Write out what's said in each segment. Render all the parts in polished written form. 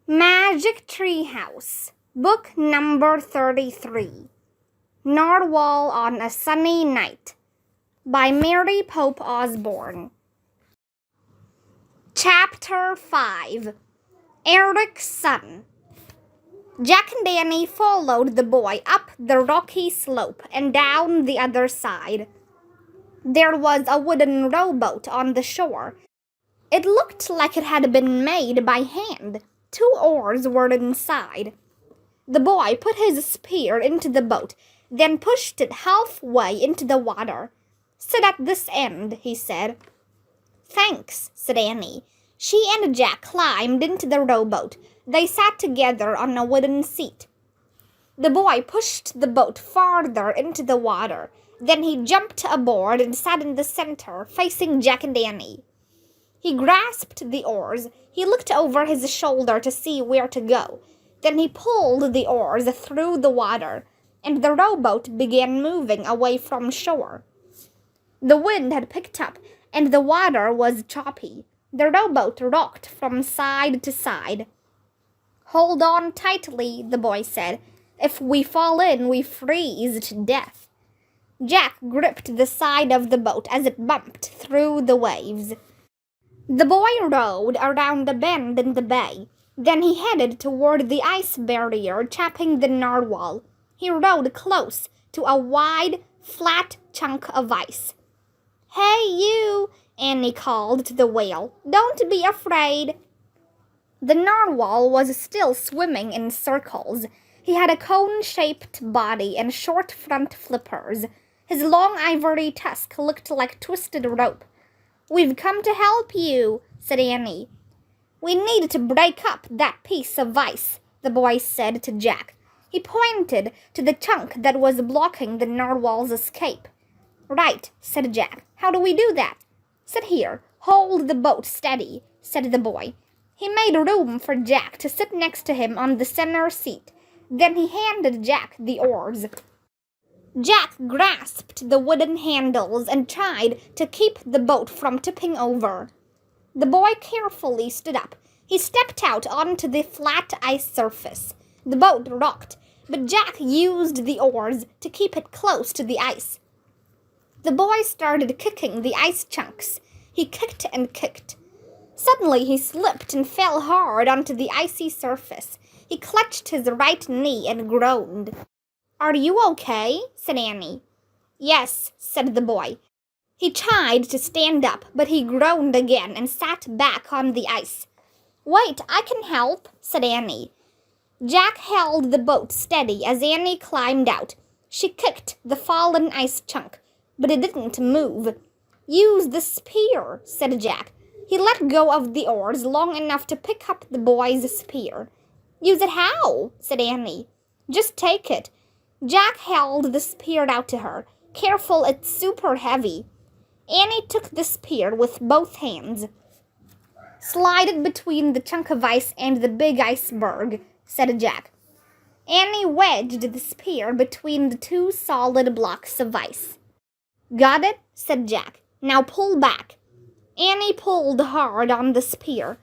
Magic Treehouse, Book Number 33, Narwhal on a Sunny Night, by Mary Pope Osborne. Chapter 5, Eric's Son. Jack and Danny followed the boy up the rocky slope and down the other side. There was a wooden rowboat on the shore. It looked like it had been made by hand. 2 oars were inside. The boy put his spear into the boat, then pushed it halfway into the water. "Sit at this end," he said. "Thanks," said Annie. She and Jack climbed into the rowboat. They sat together on a wooden seat. The boy pushed the boat farther into the water. Then he jumped aboard and sat in the center, facing Jack and Annie. He grasped the oars. He looked over his shoulder to see where to go. Then he pulled the oars through the water, and the rowboat began moving away from shore. The wind had picked up, and the water was choppy. The rowboat rocked from side to side. "Hold on tightly," the boy said. "If we fall in, we freeze to death." Jack gripped the side of the boat as it bumped through the waves. The boy rowed around a bend in the bay. Then he headed toward the ice barrier, chapping the narwhal. He rowed close to a wide, flat chunk of ice. "Hey, you!" Annie called to the whale. "Don't be afraid." The narwhal was still swimming in circles. He had a cone-shaped body and short front flippers. His long ivory tusk looked like twisted rope. "We've come to help you," said Annie. "We need to break up that piece of ice," the boy said to Jack. He pointed to the chunk that was blocking the narwhal's escape. "Right," said Jack. "How do we do that?" "Sit here. Hold the boat steady," said the boy. He made room for Jack to sit next to him on the center seat. Then he handed Jack the oars. Jack grasped the wooden handles and tried to keep the boat from tipping over. The boy carefully stood up. He stepped out onto the flat ice surface. The boat rocked, but Jack used the oars to keep it close to the ice. The boy started kicking the ice chunks. He kicked and kicked. Suddenly he slipped and fell hard onto the icy surface. He clutched his right knee and groaned. "Are you okay?" said Annie. "Yes," said the boy. He tried to stand up, but he groaned again and sat back on the ice. "Wait, I can help," said Annie. Jack held the boat steady as Annie climbed out. She kicked the fallen ice chunk, but it didn't move. "Use the spear," said Jack. He let go of the oars long enough to pick up the boy's spear. "Use it how?" said Annie. "Just take it." Jack held the spear out to her. "Careful, it's super heavy." Annie took the spear with both hands. "Slide it between the chunk of ice and the big iceberg," said Jack. Annie wedged the spear between the 2 solid blocks of ice. "Got it?" said Jack. "Now pull back." Annie pulled hard on the spear.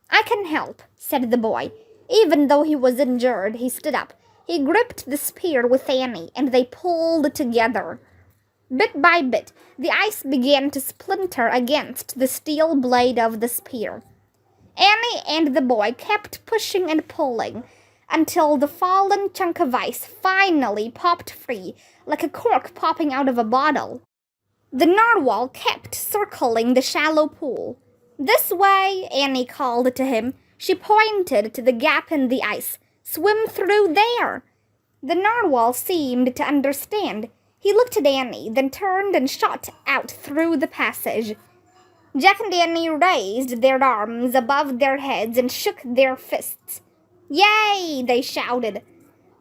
"I can help," said the boy. Even though he was injured, he stood up. He gripped the spear with Annie, and they pulled together. Bit by bit, the ice began to splinter against the steel blade of the spear. Annie and the boy kept pushing and pulling until the fallen chunk of ice finally popped free, like a cork popping out of a bottle. The narwhal kept circling the shallow pool. "This way," Annie called to him. She pointed to the gap in the ice. "Swim through there." The narwhal seemed to understand. He looked at Annie, then turned and shot out through the passage. Jack and Annie raised their arms above their heads and shook their fists. "Yay!" they shouted.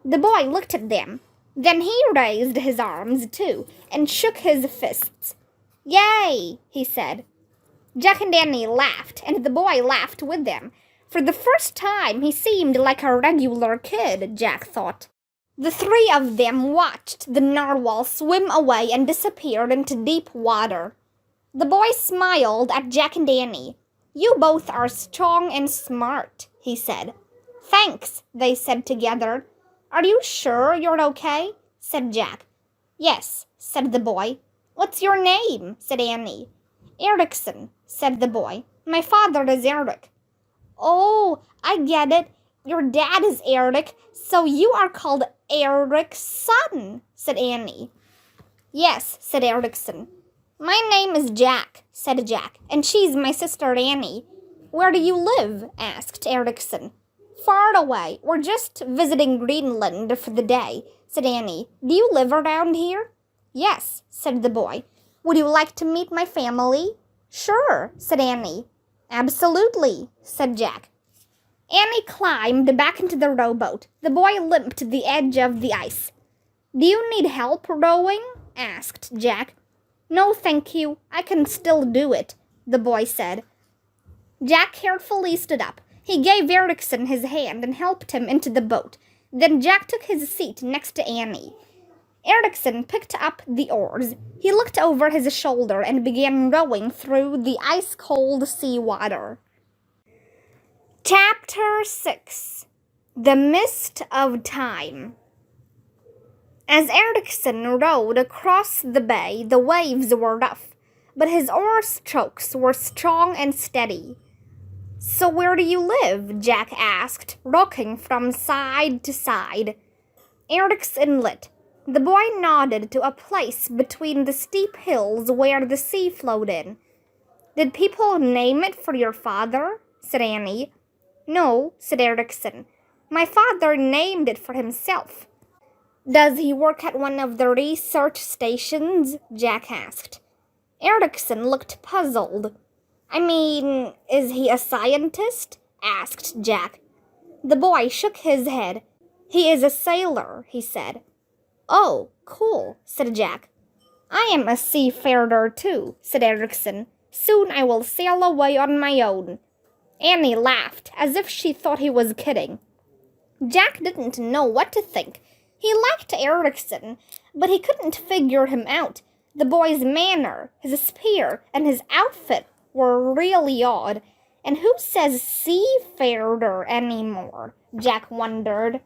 The boy looked at them. Then he raised his arms, too, and shook his fists. "Yay!" he said. Jack and Annie laughed, and the boy laughed with them. For the first time, he seemed like a regular kid, Jack thought. The 3 of them watched the narwhal swim away and disappear into deep water. The boy smiled at Jack and Annie. "You both are strong and smart," he said. Thanks, they said together. Are you sure you're okay? Said Jack. Yes, said the boy. What's your name? Said Annie. Erickson, said the boy. My father is Eric. Oh, I get it. Your dad is Eric, so you are called Eric's son, said Annie. Yes, said Erickson. My name is Jack, said Jack, and she's my sister Annie. Where do you live? Asked Erickson. Far away. We're just visiting Greenland for the day, said Annie. Do you live around here? Yes, said the boy. Would you like to meet my family? Sure, said Annie. Absolutely, said Jack. Annie climbed back into the rowboat. The boy limped the edge of the ice. Do you need help rowing? Asked Jack. No, thank you. I can still do it, the boy said. Jack carefully stood up. He gave Erickson his hand and helped him into the boat. Then Jack took his seat next to Annie. Erickson picked up the oars. He looked over his shoulder and began rowing through the ice-cold sea water. Chapter 6. The Mist of Time. As Erickson rowed across the bay, the waves were rough, but his oar strokes were strong and steady. So where do you live? Jack asked, rocking from side to side. Eric's Inlet. The boy nodded to a place between the steep hills where the sea flowed in. Did people name it for your father? Said Annie. No, said Erickson. My father named it for himself. Does he work at one of the research stations? Jack asked. Erickson looked puzzled. I mean, is he a scientist? Asked Jack. The boy shook his head. He is a sailor, he said. Oh, cool, said Jack. I am a seafarer too, said Erickson. Soon I will sail away on my own. Annie laughed, as if she thought he was kidding. Jack didn't know what to think. He liked Erickson, but he couldn't figure him out. The boy's manner, his spear, and his outfit were really odd. And who says seafarer anymore? Jack wondered.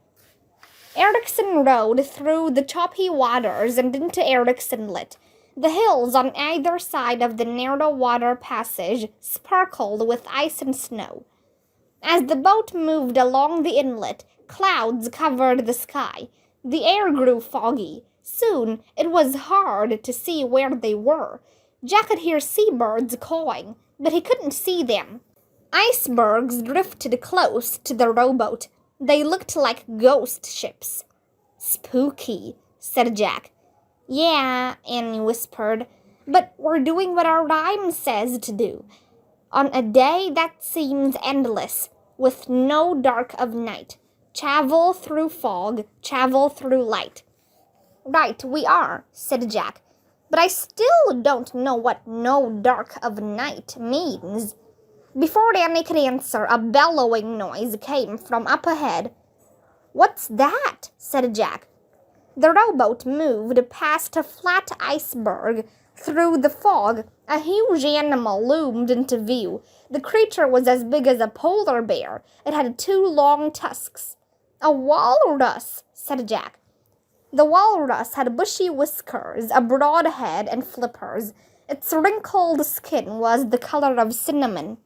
Erickson rowed through the choppy waters and into Eric's Inlet. The hills on either side of the narrow water passage sparkled with ice and snow. As the boat moved along the inlet, clouds covered the sky. The air grew foggy. Soon it was hard to see where they were. Jack could hear seabirds cawing, but he couldn't see them. Icebergs drifted close to the rowboat. They looked like ghost ships. Spooky, said Jack. Yeah, Annie whispered, but we're doing what our rhyme says to do. On a day that seems endless, with no dark of night, travel through fog, travel through light. Right, we are, said Jack, but I still don't know what no dark of night means. Before Annie could answer, a bellowing noise came from up ahead. What's that? Said Jack. The rowboat moved past a flat iceberg. Through the fog, a huge animal loomed into view. The creature was as big as a polar bear. It had 2 long tusks. A walrus, said Jack. The walrus had bushy whiskers, a broad head, and flippers. Its wrinkled skin was the color of cinnamon.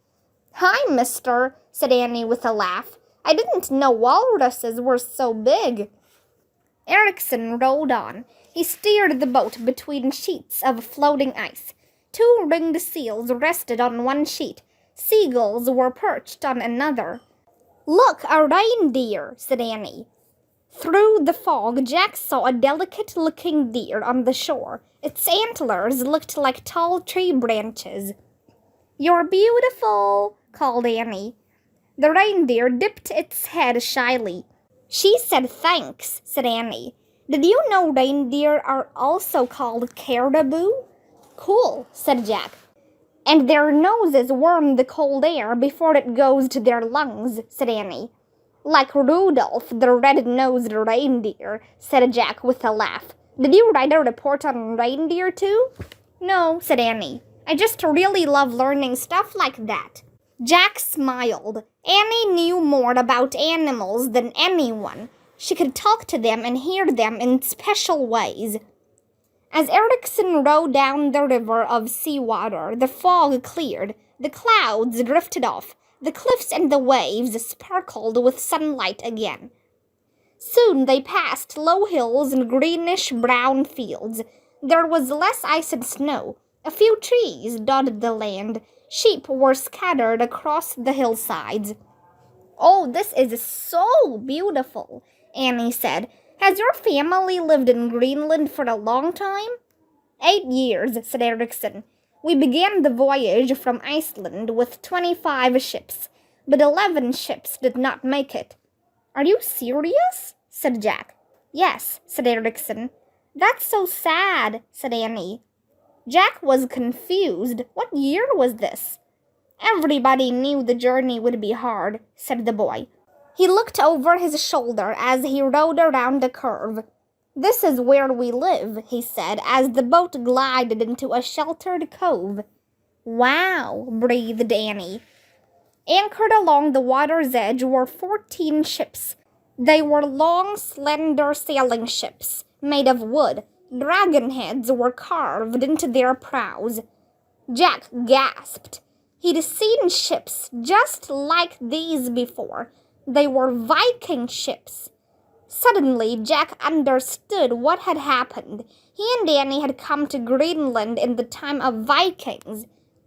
Hi, mister, said Annie with a laugh. I didn't know walruses were so big. Erickson rowed on. He steered the boat between sheets of floating ice. 2 ringed seals rested on one sheet. Seagulls were perched on another. Look, a reindeer, said Annie. Through the fog, Jack saw a delicate-looking deer on the shore. Its antlers looked like tall tree branches. You're beautiful, called Annie. The reindeer dipped its head shyly. She said thanks, said Annie. Did you know reindeer are also called caribou? Cool, said Jack. And their noses warm the cold air before it goes to their lungs, said Annie. Like Rudolph the red-nosed reindeer, said Jack with a laugh. Did you write a report on reindeer too? No, said Annie. I just really love learning stuff like that. Jack smiled. Annie knew more about animals than anyone. She could talk to them and hear them in special ways. As Erickson rowed down the river of seawater, the fog cleared, the clouds drifted off, the cliffs and the waves sparkled with sunlight again. Soon they passed low hills and greenish-brown fields. There was less ice and snow. A few trees dotted the land. Sheep were scattered across the hillsides. "Oh, this is so beautiful," Annie said. "Has your family lived in Greenland for a long time?" 8 years, said Erickson. "We began the voyage from Iceland with 25 ships, but 11 ships did not make it." "Are you serious?" said Jack. "Yes," said Erickson. "That's so sad," said Annie. Jack was confused. What year was this? "Everybody knew the journey would be hard," said the boy. He looked over his shoulder as he rowed around a curve. "This is where we live," he said as the boat glided into a sheltered cove. "Wow," breathed Annie. Anchored along the water's edge were 14 ships. They were long, slender sailing ships, made of wood. Dragon heads were carved into their prows. Jack gasped. He'd seen ships just like these before. They were Viking ships. Suddenly, Jack understood what had happened. He and Annie had come to Greenland in the time of Vikings,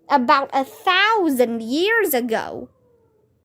about 1,000 years ago.